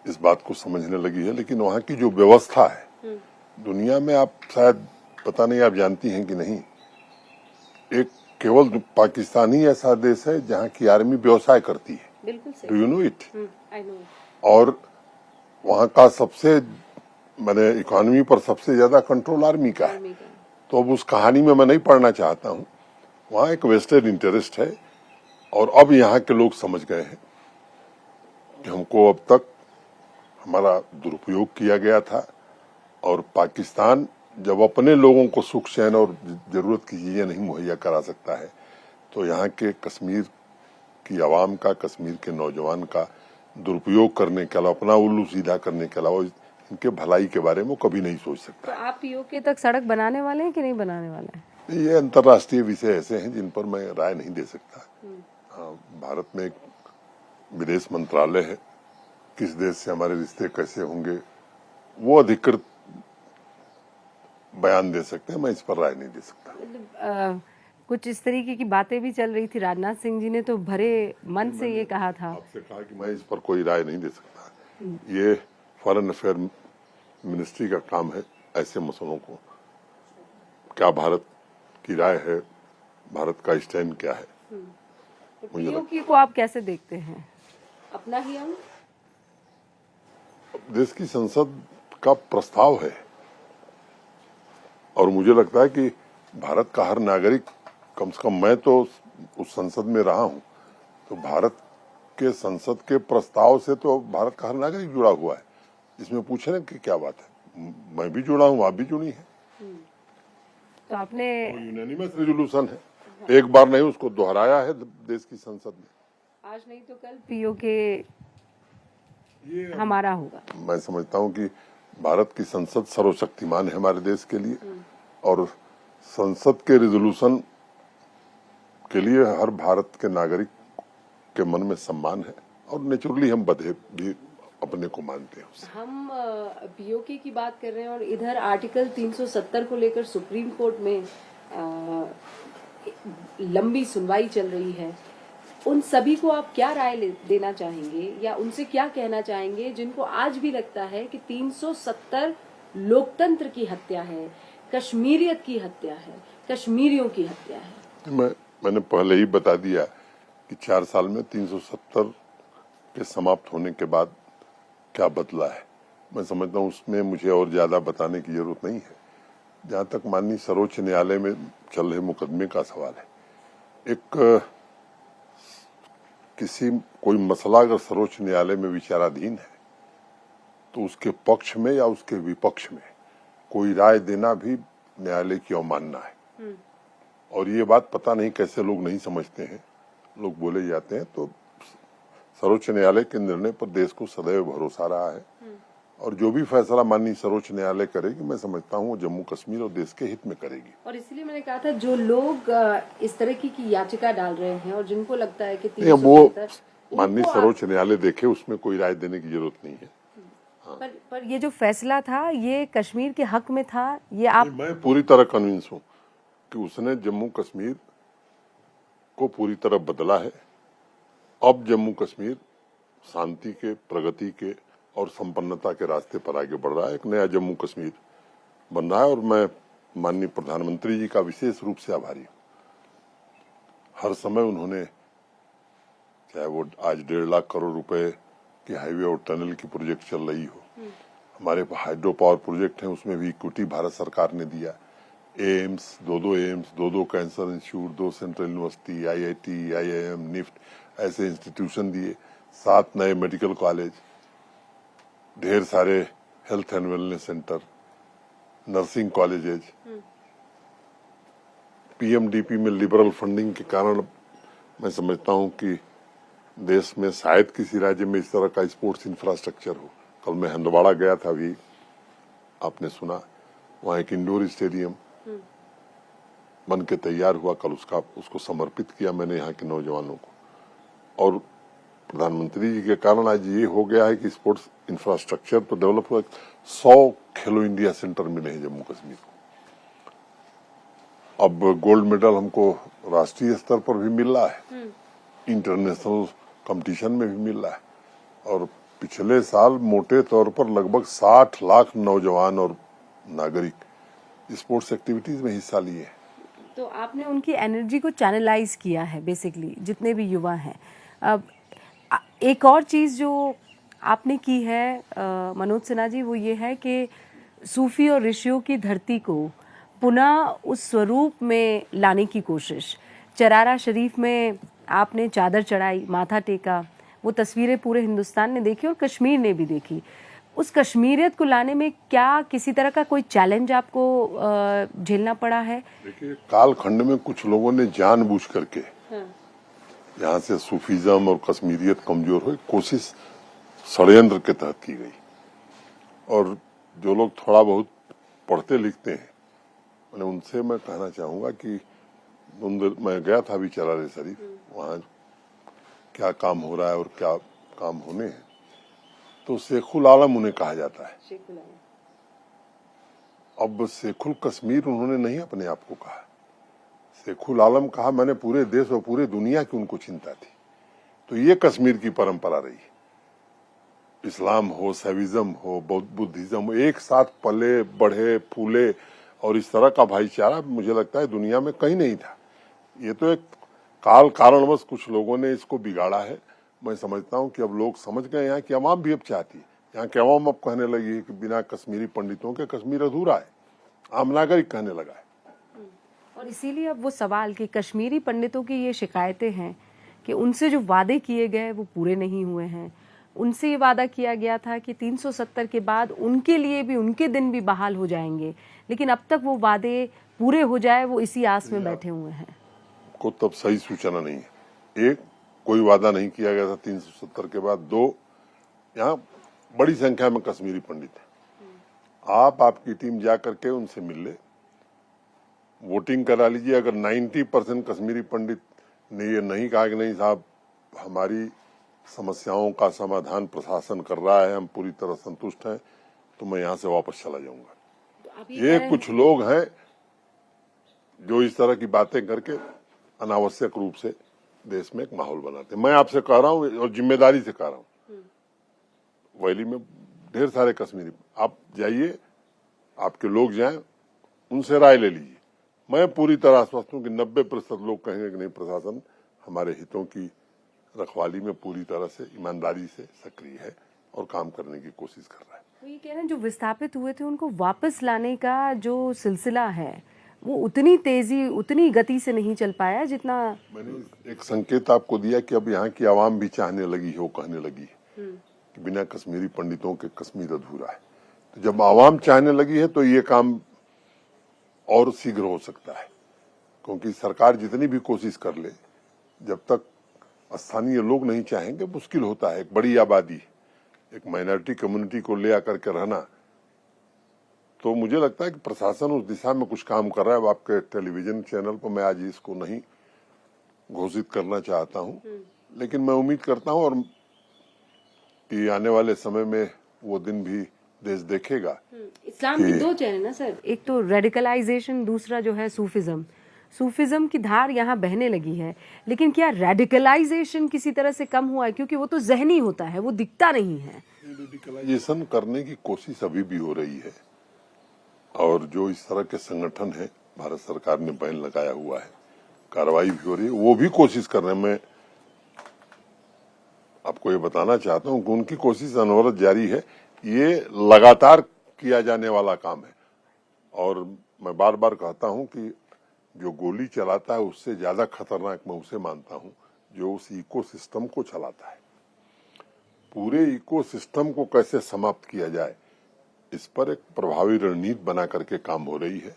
इस बात को समझने लगी है। लेकिन वहाँ की जो व्यवस्था है दुनिया में, आप शायद पता नहीं आप जानती हैं कि नहीं, एक केवल पाकिस्तान ही ऐसा देश है जहाँ की आर्मी व्यवसाय करती है। बिल्कुल सही। Do you know it? I know. और वहाँ का सबसे मैंने इकोनॉमी पर सबसे ज्यादा कंट्रोल आर्मी का है। तो अब उस कहानी में मैं नहीं पढ़ना चाहता हूँ। वहाँ एक वेस्टेड इंटरेस्ट है, और अब यहाँ के लोग समझ गए हैं कि हमको अब तक हमारा दुरुपयोग किया गया था। और पाकिस्तान जब अपने लोगों को सुख चैन और जरूरत की चीजें नहीं मुहैया करा सकता है, तो यहाँ के कश्मीर की आवाम का, कश्मीर के नौजवान का दुरुपयोग करने के अलावा, अपना उल्लू सीधा करने के अलावा इनके भलाई के बारे में कभी नहीं सोच सकता। तो आप पीओके तक सड़क बनाने वाले हैं कि नहीं बनाने वाले हैं? ये अंतर्राष्ट्रीय विषय ऐसे हैं जिन पर मैं राय नहीं दे सकता। भारत में एक विदेश मंत्रालय है, किस देश से हमारे रिश्ते कैसे होंगे वो अधिकृत बयान दे सकते हैं, मैं इस पर राय नहीं दे सकता। कुछ इस तरीके की बातें भी चल रही थी। राजनाथ सिंह जी ने तो भरे मन से ये कहा था। आपसे कहा कि मैं इस पर कोई राय नहीं दे सकता। ये फॉरेन अफेयर मिनिस्ट्री का काम है ऐसे मसलों को, क्या भारत की राय है, भारत का स्टैंड क्या है। तो पीओके को आप कैसे देखते हैं? अपना ही अंग? देश की संसद का प्रस्ताव है, और मुझे लगता है कि भारत का हर नागरिक, कम से कम मैं तो उस संसद में रहा हूं, तो भारत के संसद के प्रस्ताव से तो भारत का हर नागरिक जुड़ा हुआ है। इसमें पूछने की क्या बात है? मैं भी जुड़ा हूं, आप भी जुड़ी हैं। तो आपने यूनानिमस रेजोल्यूशन है, एक बार नहीं उसको दोहराया है देश की संसद में। आज नहीं तो कल पीओके हमारा होगा। मैं समझता हूं कि भारत की संसद सर्वशक्तिमान है हमारे देश के लिए, और संसद के रेजोल्यूशन के लिए हर भारत के नागरिक के मन में सम्मान है, और नेचुरली हम बधे भी अपने को मानते हैं उससे। हम पीओके की बात कर रहे हैं और इधर आर्टिकल 370 को लेकर सुप्रीम कोर्ट में लंबी सुनवाई चल रही है। उन सभी को आप क्या राय देना चाहेंगे, या उनसे क्या कहना चाहेंगे जिनको आज भी लगता है कि 370 लोकतंत्र की हत्या है, कश्मीरियत की हत्या है, कश्मीरियों की हत्या है? मैंने पहले ही बता दिया कि 4 साल में 370 के समाप्त होने के बाद क्या बदला है। मैं समझता हूँ उसमें मुझे और ज्यादा बताने की जरूरत नहीं है। जहां तक माननीय सर्वोच्च न्यायालय में चल रहे मुकदमे का सवाल है, एक कोई मसला अगर सर्वोच्च न्यायालय में विचाराधीन है तो उसके पक्ष में या उसके विपक्ष में कोई राय देना भी न्यायालय की अवमानना है। और ये बात पता नहीं कैसे लोग नहीं समझते हैं, लोग बोले जाते हैं। तो सर्वोच्च न्यायालय के निर्णय पर देश को सदैव भरोसा रहा है और जो भी फैसला माननीय सर्वोच्च न्यायालय करेगी, मैं समझता हूँ वो जम्मू कश्मीर और देश के हित में करेगी। और इसलिए मैंने कहा था जो लोग इस तरह की याचिका डाल रहे हैं और जिनको लगता है कि वो माननीय सर्वोच्च न्यायालय देखे, उसमें कोई राय देने की जरूरत नहीं है। पर ये जो फैसला था ये कश्मीर के हक में था, ये आप मैं पूरी तरह कन्विंस हूँ कि उसने जम्मू कश्मीर को पूरी तरह बदला है। अब जम्मू कश्मीर शांति के, प्रगति के और संपन्नता के रास्ते पर आगे बढ़ रहा है। एक नया जम्मू कश्मीर बन रहा है और मैं माननीय प्रधानमंत्री जी का विशेष रूप से आभारी हूँ। हर समय उन्होंने, चाहे वो आज 1.5 लाख करोड़ रुपए की हाईवे और टनल की प्रोजेक्ट चल रही हो, हमारे हाइड्रो पावर प्रोजेक्ट हैं उसमें भी इक्विटी भारत सरकार ने दिया। एम्स, दो एम्स, दो cancer institute, 2 central university, IIT, IIM, NIFT ऐसे इंस्टीट्यूशन दिए, 7 नए मेडिकल कॉलेज, ढेर सारे health and wellness centre, nursing colleges. PMDP में लिबरल फंडिंग के कारण मैं समझता हूं कि देश में शायद किसी राज्य में इस तरह का स्पोर्ट्स इंफ्रास्ट्रक्चर हो। कल मैं हंदवाड़ा गया था, अभी आपने सुना, वहां एक इंडोर स्टेडियम बन के तैयार हुआ। कल उसको समर्पित किया मैंने यहाँ के नौजवानों को। और प्रधानमंत्री जी के कारण आज ये हो गया है कि स्पोर्ट्स इंफ्रास्ट्रक्चर तो डेवलप हुआ। 100 खेलो इंडिया सेंटर मिले हैं जम्मू कश्मीर को। अब गोल्ड मेडल हमको राष्ट्रीय स्तर पर भी मिल रहा है, इंटरनेशनल कंपटीशन में भी मिल रहा है। और पिछले साल मोटे तौर पर लगभग 60 लाख नौजवान और नागरिक स्पोर्ट्स एक्टिविटीज में हिस्सा लिए हैं। तो आपने उनकी एनर्जी को चैनलाइज किया है बेसिकली, जितने भी युवा हैं। अब एक और चीज़ जो आपने की है मनोज सिन्हा जी, वो ये है कि सूफी और ऋषियों की धरती को पुनः उस स्वरूप में लाने की कोशिश। चरारा शरीफ में आपने चादर चढ़ाई, माथा टेका, वो तस्वीरें पूरे हिंदुस्तान ने देखी और कश्मीर ने भी देखी। उस कश्मीरियत को लाने में क्या किसी तरह का कोई चैलेंज आपको झेलना पड़ा है? देखिए, कालखंड में कुछ लोगों ने जानबूझ करके यहाँ से सूफीज्म और कश्मीरियत कमजोर हो, कोशिश षड्यंत्र के तहत की गई। और जो लोग थोड़ा बहुत पढ़ते लिखते हैं, मैंने उनसे मैं कहना चाहूंगा कि मैं गया था अभी चरारे शरीफ, वहाँ क्या काम हो रहा है और क्या काम होने हैं। तो शेखुल आलम उन्हें कहा जाता है। अब शेखुल कश्मीर उन्होंने नहीं अपने आप को कहा, शेखुल आलम कहा। मैंने पूरे देश और पूरे दुनिया की उनको चिंता थी। तो ये कश्मीर की परंपरा रही है। इस्लाम हो, सैविज्म हो, बुद्धिज्म हो, एक साथ पले बढ़े फूले और इस तरह का भाईचारा मुझे लगता है दुनिया में कहीं नहीं था। ये तो एक काल कारणवश कुछ लोगों ने इसको बिगाड़ा है। मैं समझता हूं कि अब लोग समझ गए, यहाँ की आवाम भी अब चाहती है। यहाँ की आवाम अब कहने लगी है कि बिना कश्मीरी पंडितों के कश्मीर अधूरा है, आम नागरिक कहने लगा है। और इसीलिए अब वो सवाल कि कश्मीरी पंडितों की ये शिकायतें हैं कि उनसे जो वादे किए गए वो पूरे नहीं हुए हैं। उनसे ये वादा किया गया था कि 370 के बाद उनके लिए भी, उनके दिन भी बहाल हो जाएंगे, लेकिन अब तक वो वादे पूरे हो जाए वो इसी आस में बैठे हुए हैं। को तब सही सूचना नहीं है। एक, कोई वादा नहीं किया गया था 370 के बाद। 2, यहाँ बड़ी संख्या में कश्मीरी पंडित हैं। आपकी टीम जा करके उनसे मिल ले, वोटिंग करा लीजिए। अगर 90% कश्मीरी पंडित ने ये नहीं कहा कि नहीं साहब, हमारी समस्याओं का समाधान प्रशासन कर रहा है, हम पूरी तरह संतुष्ट हैं, तो मैं यहाँ से वापस चला जाऊंगा। तो ये कुछ लोग हैं जो इस तरह की बातें करके अनावश्यक रूप से देश में एक माहौल बनाते हैं। मैं आपसे कह रहा हूँ और जिम्मेदारी से कह रहा हूँ, वैली में ढेर सारे कश्मीरी, आप जाइए, आपके लोग जाएं, उनसे राय ले लीजिए। मैं पूरी तरह आश्वस्त हूँ कि 90% लोग कहेंगे कि नहीं, प्रशासन हमारे हितों की रखवाली में पूरी तरह से ईमानदारी से सक्रिय है और काम करने की कोशिश कर रहा है। वो ये कह रहे हैं जो विस्थापित हुए थे उनको वापस लाने का जो सिलसिला है वो उतनी तेजी उतनी गति से नहीं चल पाया जितना। मैंने एक संकेत आपको दिया कि अब यहाँ की आवाम भी चाहने लगी है, वो कहने लगी है कि बिना कश्मीरी पंडितों के कश्मीर अधूरा है। तो जब आवाम चाहने लगी है तो ये काम और शीघ्र हो सकता है, क्योंकि सरकार जितनी भी कोशिश कर ले, जब तक स्थानीय लोग नहीं चाहेंगे मुश्किल होता है। एक बड़ी आबादी, एक माइनॉरिटी कम्युनिटी को ले आकर के रहना, तो मुझे लगता है कि प्रशासन उस दिशा में कुछ काम कर रहा है। अब आपके टेलीविजन चैनल पर मैं आज इसको नहीं घोषित करना चाहता हूं, लेकिन मैं उम्मीद करता हूं और कि आने वाले समय में वो दिन भी देश देखेगा। इस्लाम के दो चेहरे ना सर, एक तो रेडिकलाइजेशन, दूसरा जो है सूफिज्म। सूफिज्म की धार यहाँ बहने लगी है, लेकिन क्या रेडिकलाइजेशन किसी तरह से कम हुआ है? क्योंकि वो तो जहनी होता है, वो दिखता नहीं है। रेडिकलाइजेशन करने की कोशिश अभी भी हो रही है, और जो इस तरह के संगठन है, भारत सरकार ने बैन लगाया हुआ है, कार्रवाई भी हो रही है, वो भी कोशिश कर रहे हैं। मैं आपको ये बताना चाहता हूं कि उनकी कोशिश अनवरत जारी है। ये लगातार किया जाने वाला काम है, और मैं बार बार कहता हूं कि जो गोली चलाता है उससे ज्यादा खतरनाक मैं उसे मानता हूं जो उस इकोसिस्टम को चलाता है। पूरे इकोसिस्टम को कैसे समाप्त किया जाए, इस पर एक प्रभावी रणनीति बना करके काम हो रही है,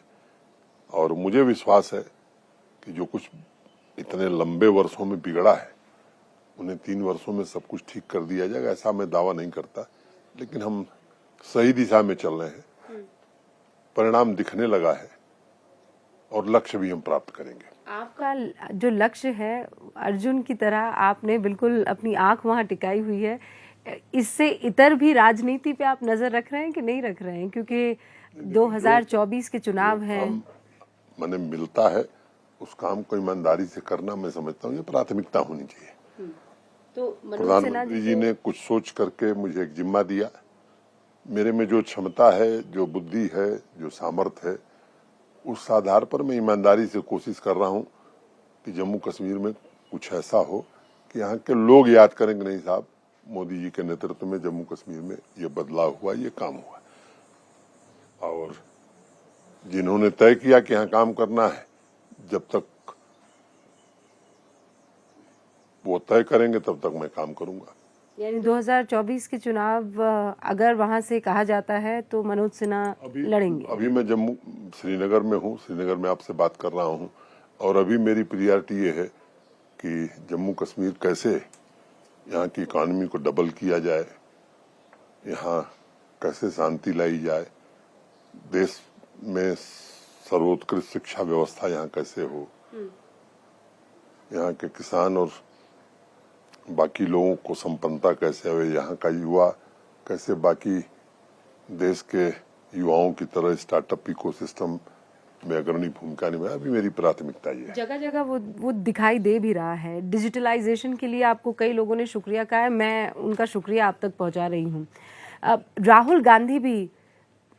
और मुझे विश्वास है कि जो कुछ इतने लंबे वर्षों में बिगड़ा है उन्हें 3 वर्षों में सब कुछ ठीक कर दिया जाएगा। ऐसा मैं दावा नहीं करता, लेकिन हम सही दिशा में चल रहे हैं, परिणाम दिखने लगा है, और लक्ष्य भी हम प्राप्त करेंगे। आपका जो लक्ष्य है, अर्जुन की तरह आपने बिल्कुल अपनी आंख वहां टिकाई हुई है। इससे इतर भी राजनीति पे आप नजर रख रहे हैं कि नहीं रख रहे हैं? क्योंकि 2024 के चुनाव हैं। मैंने मिलता है उस काम को ईमानदारी से करना, मैं समझता हूँ ये प्राथमिकता होनी चाहिए। तो प्रधानमंत्री जी ने कुछ सोच करके मुझे एक जिम्मा दिया। मेरे में जो क्षमता है, जो बुद्धि है, जो सामर्थ्य है, उस आधार पर मैं ईमानदारी से कोशिश कर रहा हूं कि जम्मू कश्मीर में कुछ ऐसा हो कि यहाँ के लोग याद करेंगे, नहीं साहब, मोदी जी के नेतृत्व में जम्मू कश्मीर में ये बदलाव हुआ, ये काम हुआ। और जिन्होंने तय किया कि यहाँ काम करना है, जब तक वो तय करेंगे तब तक मैं काम करूंगा। यानी 2024 के चुनाव अगर वहां से कहा जाता है तो मनोज सिन्हा लड़ेंगे। अभी मैं जम्मू श्रीनगर में हूँ, श्रीनगर में आपसे बात कर रहा हूँ, और अभी मेरी प्रियॉरिटी ये है कि जम्मू कश्मीर कैसे यहाँ की इकॉनमी को डबल किया जाए, यहाँ कैसे शांति लाई जाए, देश में सर्वोत्कृष्ट शिक्षा व्यवस्था यहाँ कैसे हो, यहाँ के किसान और बाकी लोगों को संपन्नता कैसे आवे, यहाँ का युवा कैसे बाकी देश के युवाओं की तरह स्टार्टअप इकोसिस्टम में अग्रणी भूमिका निभाए, अभी मेरी प्राथमिकता ये है। जगह जगह वो दिखाई दे भी रहा है। डिजिटलाइजेशन के लिए आपको कई लोगों ने शुक्रिया कहा है, मैं उनका शुक्रिया आप तक पहुंचा रही हूँ। राहुल गांधी भी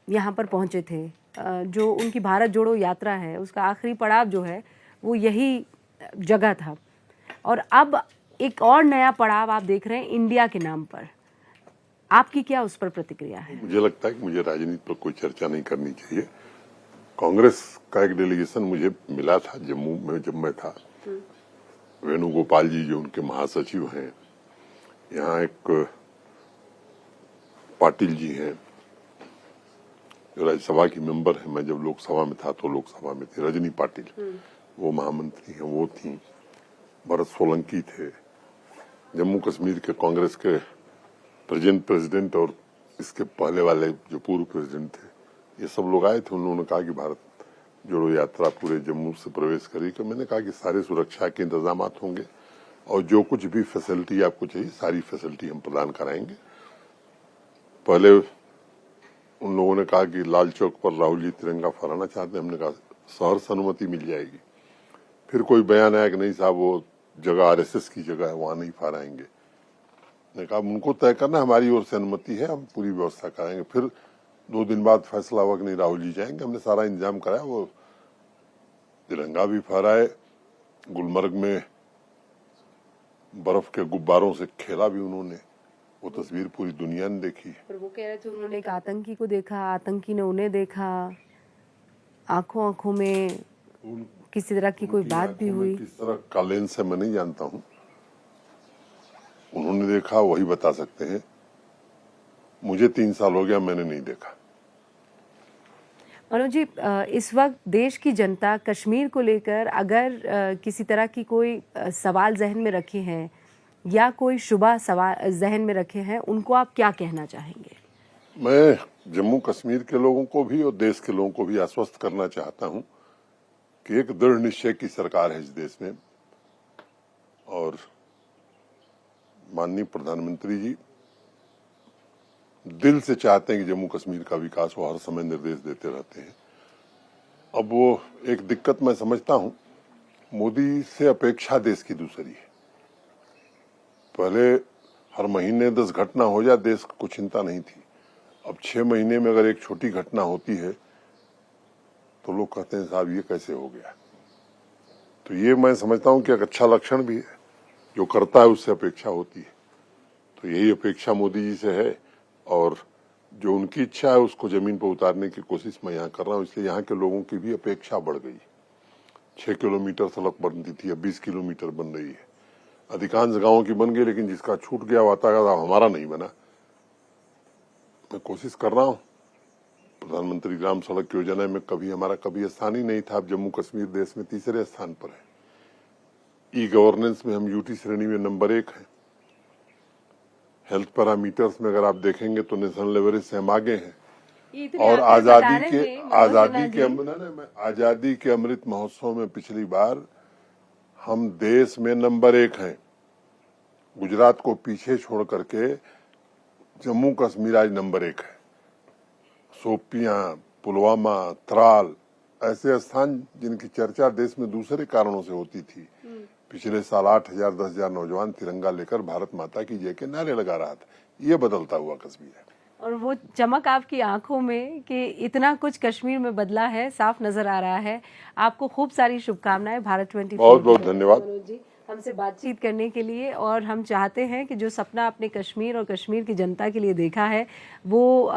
यहाँ पर पहुंचे थे। जो उनकी भारत जोड़ो यात्रा है उसका आखिरी पड़ाव जो है वो यही जगह था, और अब एक और नया पड़ाव आप देख रहे हैं इंडिया के नाम पर। आपकी क्या उस पर प्रतिक्रिया है? मुझे लगता है कि मुझे राजनीति पर कोई चर्चा नहीं करनी चाहिए। कांग्रेस का एक डेलीगेशन मुझे मिला था जम्मू में जब मैं था। वेणुगोपाल जी जो उनके महासचिव हैं, यहाँ एक पाटिल जी हैं जो राज्यसभा की मेंबर है, मैं जब लोकसभा में था तो लोकसभा में थी, रजनी पाटिल वो महामंत्री हैं, वो थी, भरत सोलंकी थे, जम्मू कश्मीर के कांग्रेस के प्रेजेंट प्रेसिडेंट और इसके पहले वाले जो पूर्व प्रेसिडेंट थे, ये सब लोग आए थे। उन्होंने कहा कि भारत जोड़ो यात्रा पूरे जम्मू से प्रवेश करेगी। मैंने कहा कि सारे सुरक्षा के इंतजाम होंगे और जो कुछ भी फैसिलिटी आपको चाहिए सारी फैसिलिटी हम प्रदान कराएंगे। पहले उन लोगों ने कहा कि लाल चौक पर राहुल जी तिरंगा फहराना चाहते हैं, हमने कहा शहर से अनुमति मिल जाएगी। फिर कोई बयान आया कि नहीं साहब वो जगह आरएसएस की जगह है, वहां नहीं फहराएंगे। मैंने कहा उनको तय करना, हमारी ओर से अनुमति है, हम पूरी व्यवस्था कराएंगे। फिर 2 दिन बाद फैसला हुआ कि नहीं राहुल जी जाएंगे, हमने सारा इंतजाम कराया, वो तिरंगा भी फहराए, गुलमर्ग में बर्फ के गुब्बारों से खेला भी उन्होंने, वो तस्वीर पूरी दुनिया ने देखी है। पर वो कह रहे थे उन्होंने एक आतंकी को देखा, आतंकी ने उन्हें देखा, आंखों आंखों में किसी तरह की कोई बात भी हुई। किस तरह का लेंस है मैं नहीं जानता हूँ, उन्होंने देखा वही बता सकते हैं। मुझे 3 साल हो गया, मैंने नहीं देखा। मनोज जी, इस वक्त देश की जनता कश्मीर को लेकर अगर किसी तरह की कोई सवाल जहन में रखे हैं या कोई शुबा सवाल जहन में रखे हैं, उनको आप क्या कहना चाहेंगे? मैं जम्मू कश्मीर के लोगों को भी और देश के लोगों को भी आश्वस्त करना चाहता हूं कि एक दृढ़ निश्चय की सरकार है इस देश में, और माननीय प्रधानमंत्री जी दिल से चाहते हैं कि जम्मू कश्मीर का विकास हो, हर समय निर्देश देते रहते हैं। अब वो एक दिक्कत मैं समझता हूं, मोदी से अपेक्षा देश की दूसरी है। पहले हर महीने 10 घटना हो जाए देश को चिंता नहीं थी, अब 6 महीने में अगर एक छोटी घटना होती है तो लोग कहते हैं साहब ये कैसे हो गया। तो ये मैं समझता हूं कि एक अच्छा लक्षण भी है, जो करता है उससे अपेक्षा होती है। तो यही अपेक्षा मोदी जी से है, और जो उनकी इच्छा है उसको जमीन पर उतारने की कोशिश मैं यहाँ कर रहा हूँ। इसलिए यहाँ के लोगों की भी अपेक्षा बढ़ गई। 6 किलोमीटर सड़क बनती थी, अब 20 किलोमीटर बन रही है। अधिकांश गांवों की बन गई, लेकिन जिसका छूट गया वातावरण हमारा नहीं बना। मैं कोशिश कर रहा हूँ। प्रधानमंत्री ग्राम सड़क योजना में कभी स्थान ही नहीं था। अब जम्मू कश्मीर देश में 3रे स्थान पर है। ई गवर्नेंस में हम यूटी श्रेणी में नंबर 1 है। हेल्थ पैरामीटर्स में अगर आप देखेंगे तो नेशनल एवरेज से हम आगे हैं। और आजादी के अमृत महोत्सव में पिछली बार हम देश में नंबर 1 हैं। गुजरात को पीछे छोड़ करके जम्मू कश्मीर आज नंबर 1 है। शोपियां, पुलवामा, त्राल ऐसे स्थान जिनकी चर्चा देश में दूसरे कारणों से होती थी। पिछले साल 8,000 10,000 नौजवान तिरंगा लेकर भारत माता की जय के नारे लगा रहा था। ये बदलता हुआ कश्मीर है, और वो चमक आपकी आंखों में कि इतना कुछ कश्मीर में बदला है साफ नजर आ रहा है। आपको खूब सारी शुभकामनाएं भारत 24। बहुत बहुत धन्यवाद मनोज जी हमसे बातचीत करने के लिए। और हम चाहते हैं कि जो सपना आपने कश्मीर और कश्मीर की जनता के लिए देखा है वो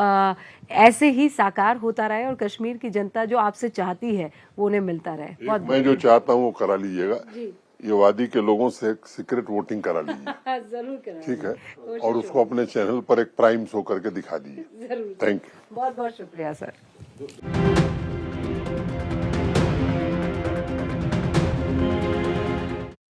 ऐसे ही साकार होता रहे, और कश्मीर की जनता जो आपसे चाहती है वो उन्हें मिलता रहे। मैं जो चाहता हूँ वो करा लीजिएगा। ये वादी के लोगों से एक सीक्रेट वोटिंग करा लीजिए। जरूर करा, ठीक है, और उसको अपने चैनल पर एक प्राइम शो करके दिखा दीजिए। जरूर। Thank you. बहुत बहुत शुक्रिया सर।